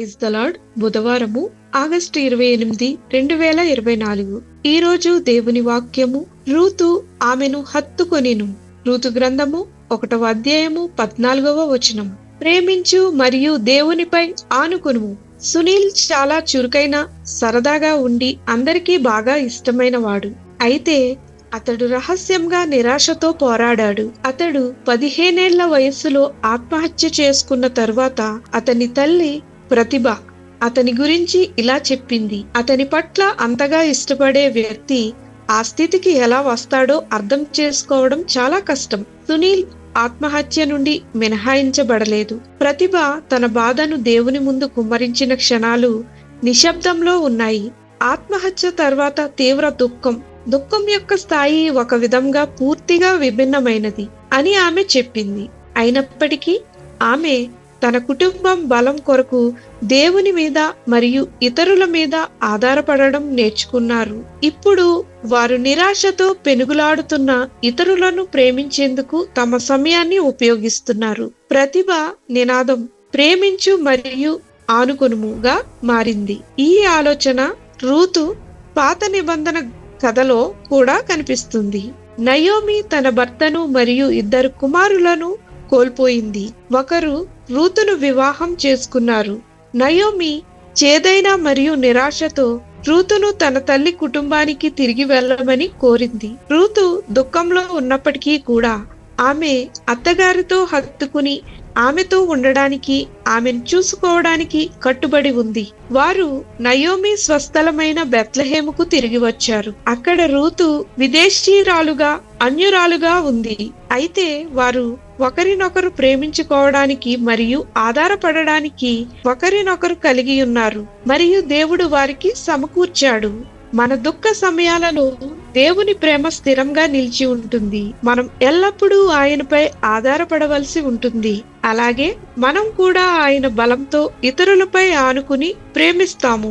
Praise the lord. బుధవారము August 28, 2024. ఈ రోజు దేవుని వాక్యము రూతు ఆమెను హత్తుకొనెను. రూతు గ్రంథము 1వ అధ్యాయము 14వ వచనం. ప్రేమించు మరియు దేవునిపై ఆనుకొనుము. సునీల్ చాలా చురుకైన, సరదాగా ఉండి అందరికీ బాగా ఇష్టమైన వాడు. అయితే అతడు రహస్యంగా నిరాశతో పోరాడాడు. అతడు 15 ఏళ్ల వయస్సులో ఆత్మహత్య చేసుకున్న తరువాత అతని తల్లి ప్రతిభ అతని గురించి ఇలా చెప్పింది. అతని పట్ల అంతగా ఇష్టపడే వ్యక్తి ఆ స్థితికి ఎలా వస్తాడో అర్థం చేసుకోవడం చాలా కష్టం. సునీల్ ఆత్మహత్య నుండి మినహాయించబడలేదు. ప్రతిభ తన బాధను దేవుని ముందు కుమ్మరించిన క్షణాలు నిశ్శబ్దంలో ఉన్నాయి. ఆత్మహత్య తర్వాత తీవ్ర దుఃఖం యొక్క స్థాయి ఒక విధంగా పూర్తిగా విభిన్నమైనది అని ఆమె చెప్పింది. అయినప్పటికీ ఆమె తన కుటుంబం బలం కొరకు దేవుని మీద మరియు ఇతరుల మీద ఆధారపడడం నేర్చుకున్నారు. ఇప్పుడు వారు నిరాశతో పెనుగులాడుతున్న ఇతరులను ప్రేమించేందుకు తమ సమయాన్ని ఉపయోగిస్తున్నారు. ప్రతిభ నినాదం ప్రేమించు మరియు ఆనుకొనుముగా మారింది. ఈ ఆలోచన రూతు పాత నిబంధన కథలో కూడా కనిపిస్తుంది. నయోమి తన భర్తను మరియు 2 కుమారులను కోల్పోయింది. ఒకరు రూతును వివాహం చేసుకున్నారు. నయోమి చేదైన మరియు నిరాశతో రూతును తన తల్లి కుటుంబానికి తిరిగి వెళ్ళమని కోరింది. రూతు దుఃఖంలో ఉన్నప్పటికీ కూడా ఆమె అత్తగారితో హత్తుకుని ఆమెతో ఉండడానికి, ఆమెను చూసుకోవడానికి కట్టుబడి ఉంది. వారు నయోమి స్వస్థలమైన బెత్లెహేముకు తిరిగి వచ్చారు. అక్కడ రూతు విదేశీయురాలుగా, అన్యురాలుగా ఉంది. అయితే వారు ఒకరినొకరు ప్రేమించుకోవడానికి మరియు ఆధారపడడానికి ఒకరినొకరు కలిగి ఉన్నారు మరియు దేవుడు వారికి సమకూర్చాడు. మన దుఃఖ సమయాలలో దేవుని ప్రేమ స్థిరంగా నిలిచి ఉంటుంది. మనం ఎల్లప్పుడూ ఆయనపై ఆధారపడవలసి ఉంటుంది. అలాగే మనం కూడా ఆయన బలంతో ఇతరులపై ఆనుకుని ప్రేమిస్తాము.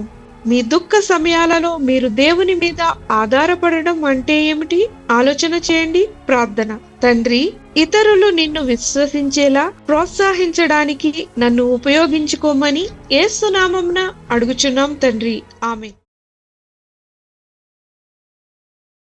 మీ దుఃఖ సమయాలలో మీరు దేవుని మీద ఆధారపడడం అంటే ఏమిటి? ఆలోచన చేయండి. ప్రార్థన. తండ్రి, ఇతరులు నిన్ను విశ్వసించేలా ప్రోత్సహించడానికి నన్ను ఉపయోగించుకోమని యేసు నామమున అడుగుచున్నాం తండ్రి. ఆమేన్.